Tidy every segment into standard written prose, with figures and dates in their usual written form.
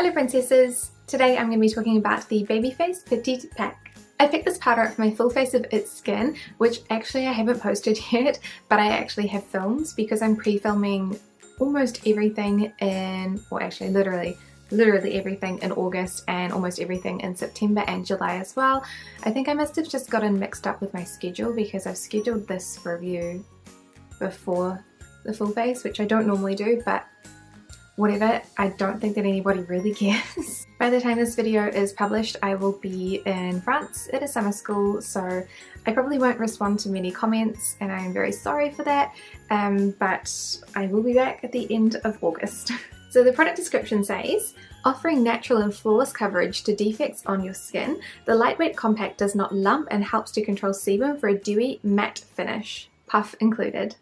Hello princesses! Today I'm going to be talking about the Babyface Petit Pact. I picked this powder up for my full face of its skin, which actually I haven't posted yet, but I actually have filmed because I'm pre-filming almost everything in, well actually literally everything in August and almost everything in September and July as well. I think I must have just gotten mixed up with my schedule because I've scheduled this review before the full face, which I don't normally do, but whatever, I don't think that anybody really cares. By the time this video is published, I will be in France at a summer school, so I probably won't respond to many comments and I'm very sorry for that, but I will be back at the end of August. So the product description says, offering natural and flawless coverage to defects on your skin, the lightweight compact does not lump and helps to control sebum for a dewy matte finish, puff included.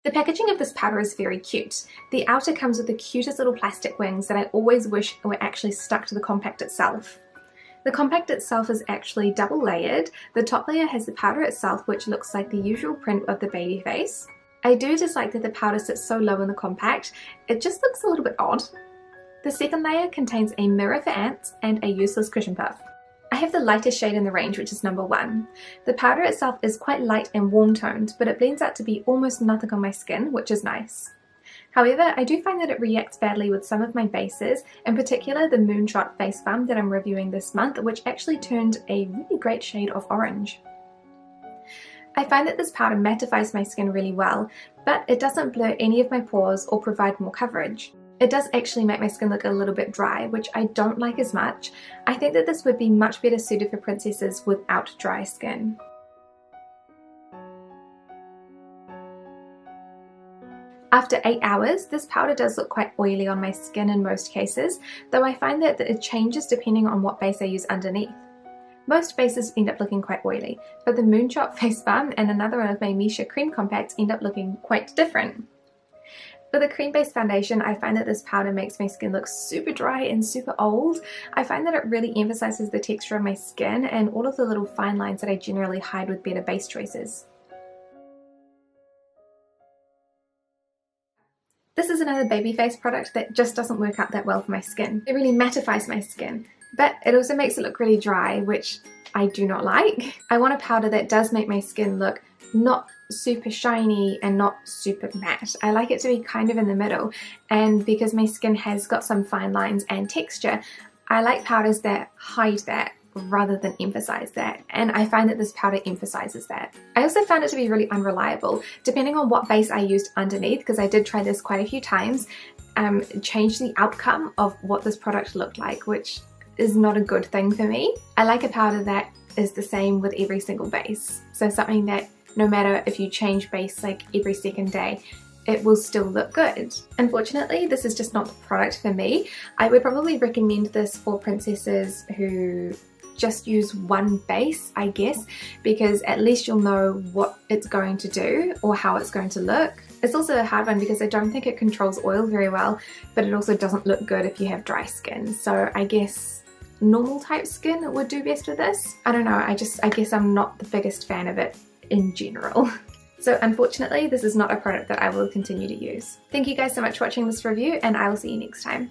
The packaging of this powder is very cute. The outer comes with the cutest little plastic wings that I always wish were actually stuck to the compact itself. The compact itself is actually double layered. The top layer has the powder itself, which looks like the usual print of the baby face. I do dislike that the powder sits so low in the compact. It just looks a little bit odd. The second layer contains a mirror for ants and a useless cushion puff. I have the lightest shade in the range, which is number 1. The powder itself is quite light and warm toned, but it blends out to be almost nothing on my skin, which is nice. However, I do find that it reacts badly with some of my bases, in particular the Moonshot face balm that I'm reviewing this month, which actually turned a really great shade of orange. I find that this powder mattifies my skin really well, but it doesn't blur any of my pores or provide more coverage. It does actually make my skin look a little bit dry, which I don't like as much. I think that this would be much better suited for princesses without dry skin. After 8 hours, this powder does look quite oily on my skin in most cases, though I find that it changes depending on what base I use underneath. Most bases end up looking quite oily, but the Moonshot face balm and another one of my Misha cream compacts end up looking quite different. For the cream-based foundation, I find that this powder makes my skin look super dry and super old. I find that it really emphasizes the texture of my skin and all of the little fine lines that I generally hide with better base choices. This is another Babyface product that just doesn't work out that well for my skin. It really mattifies my skin, but it also makes it look really dry, which I do not like. I want a powder that does make my skin look not super shiny and not super matte. I like it to be kind of in the middle, and because my skin has got some fine lines and texture, I like powders that hide that rather than emphasize that, and I find that this powder emphasizes that. I also found it to be really unreliable. Depending on what base I used underneath, because I did try this quite a few times, changed the outcome of what this product looked like, which is not a good thing for me. I like a powder that is the same with every single base, so something that no matter if you change base like every second day, it will still look good. Unfortunately, this is just not the product for me. I would probably recommend this for princesses who just use one base, I guess, because at least you'll know what it's going to do or how it's going to look. It's also a hard one because I don't think it controls oil very well, but it also doesn't look good if you have dry skin. So I guess normal type skin would do best with this. I don't know, I guess I'm not the biggest fan of it in general. So unfortunately, this is not a product that I will continue to use. Thank you guys so much for watching this review, and I will see you next time.